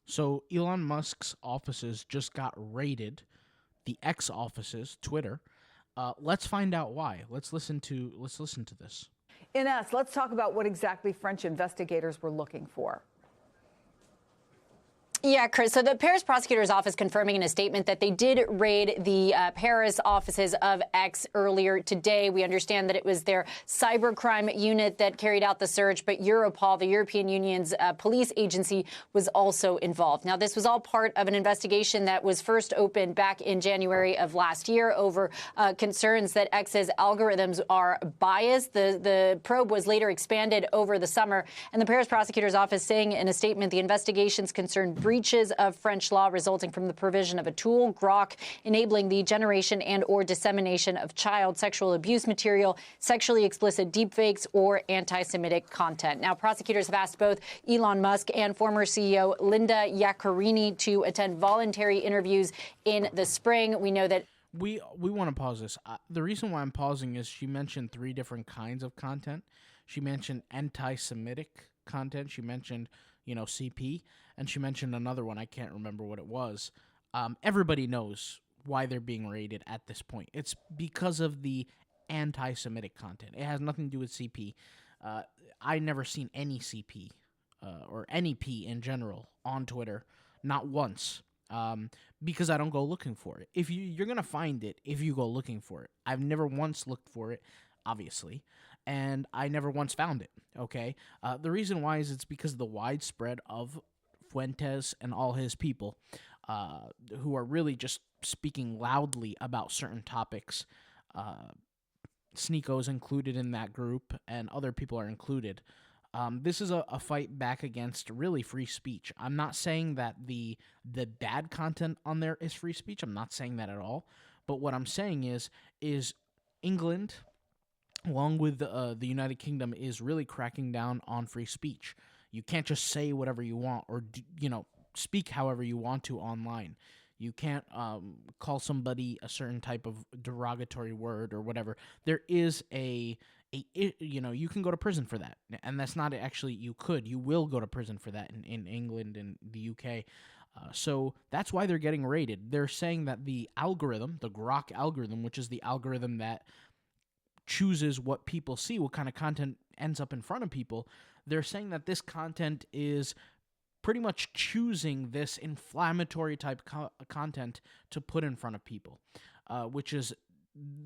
So Elon Musk's offices just got raided. The X offices, Twitter. Let's find out why. Let's listen to this. Ines, let's talk about what exactly French investigators were looking for. Yeah, Chris. So the Paris prosecutor's office confirming in a statement that they did raid the Paris offices of X earlier today. We understand that it was their cybercrime unit that carried out the search, but Europol, the European Union's police agency, was also involved. Now, this was all part of an investigation that was first opened back in January of last year over concerns that X's algorithms are biased. The probe was later expanded over the summer, and the Paris prosecutor's office saying in a statement the investigations concerned breaches of French law resulting from the provision of a tool, Grok, enabling the generation and or dissemination of child sexual abuse material, sexually explicit deepfakes, or anti-Semitic content. Now, prosecutors have asked both Elon Musk and former CEO Linda Yaccarini to attend voluntary interviews in the spring. We know that We want to pause this. The reason why I'm pausing is she mentioned three different kinds of content. She mentioned anti-Semitic content. She mentioned, CP, and she mentioned another one. I can't remember what it was. Everybody knows why they're being raided at this point. It's because of the anti-Semitic content. It has nothing to do with CP. I never seen any CP or any P in general on Twitter, not once. Because I don't go looking for it. If you're gonna find it if you go looking for it. I've never once looked for it, obviously, and I never once found it. Okay, the reason why is it's because of the widespread of Fuentes and all his people, who are really just speaking loudly about certain topics. Sneeko's included in that group, and other people are included. This is a fight back against really free speech. I'm not saying that the bad content on there is free speech. I'm not saying that at all. But what I'm saying is England, along with the United Kingdom, is really cracking down on free speech. You can't just say whatever you want or speak however you want to online. You can't call somebody a certain type of derogatory word or whatever. There is you can go to prison for that. And that's not actually, you will go to prison for that in England and the UK. So that's why they're getting raided. They're saying that the algorithm, the Grok algorithm, which is the algorithm that chooses what people see, what kind of content ends up in front of people, they're saying that this content is pretty much choosing this inflammatory type content to put in front of people,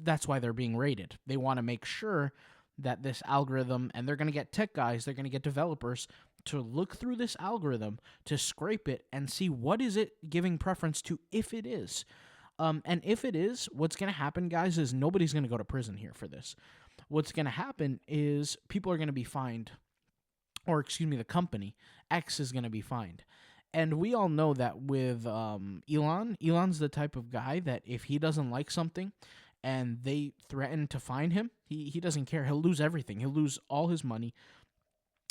that's why they're being raided. They want to make sure that this algorithm, and they're going to get tech guys, they're going to get developers to look through this algorithm, to scrape it and see what is it giving preference to, if it is. And if it is, what's going to happen, guys, is nobody's going to go to prison here for this. What's going to happen is people are going to be fined, or the company, X, is going to be fined. And we all know that with Elon's the type of guy that if he doesn't like something and they threaten to fine him, he doesn't care. He'll lose everything. He'll lose all his money,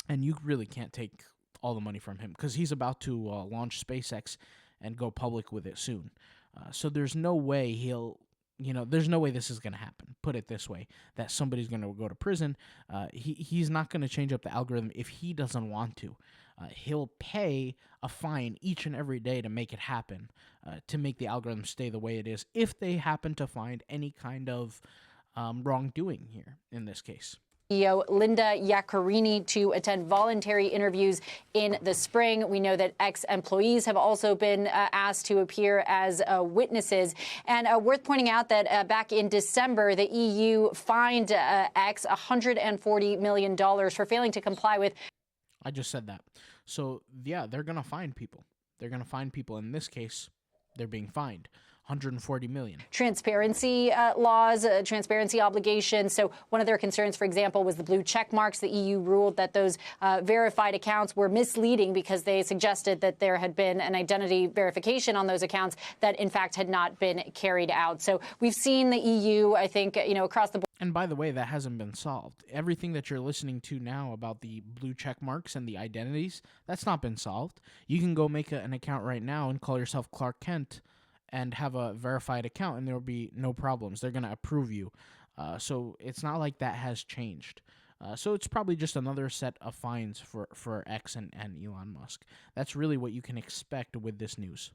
and you really can't take all the money from him because he's about to launch SpaceX and go public with it soon. So there's no way there's no way this is going to happen. Put it this way, that somebody's going to go to prison. He's not going to change up the algorithm if he doesn't want to. He'll pay a fine each and every day to make it happen, to make the algorithm stay the way it is, if they happen to find any kind of wrongdoing here in this case. CEO Linda Yaccarini to attend voluntary interviews in the spring. We know that ex-employees have also been asked to appear as witnesses. And worth pointing out that back in December, the EU fined X $140 million for failing to comply with. I just said that. So, yeah, they're going to fine people. They're going to fine people. In this case, they're being fined. 140 million. Transparency laws, transparency obligations. So one of their concerns, for example, was the blue check marks. The EU ruled that those verified accounts were misleading because they suggested that there had been an identity verification on those accounts that, in fact, had not been carried out. So we've seen the EU, I think, across the board. And by the way, that hasn't been solved. Everything that you're listening to now about the blue check marks and the identities, that's not been solved. You can go make an account right now and call yourself Clark Kent and have a verified account, and there will be no problems. They're going to approve you. So it's not like that has changed. So it's probably just another set of fines for X and Elon Musk. That's really what you can expect with this news.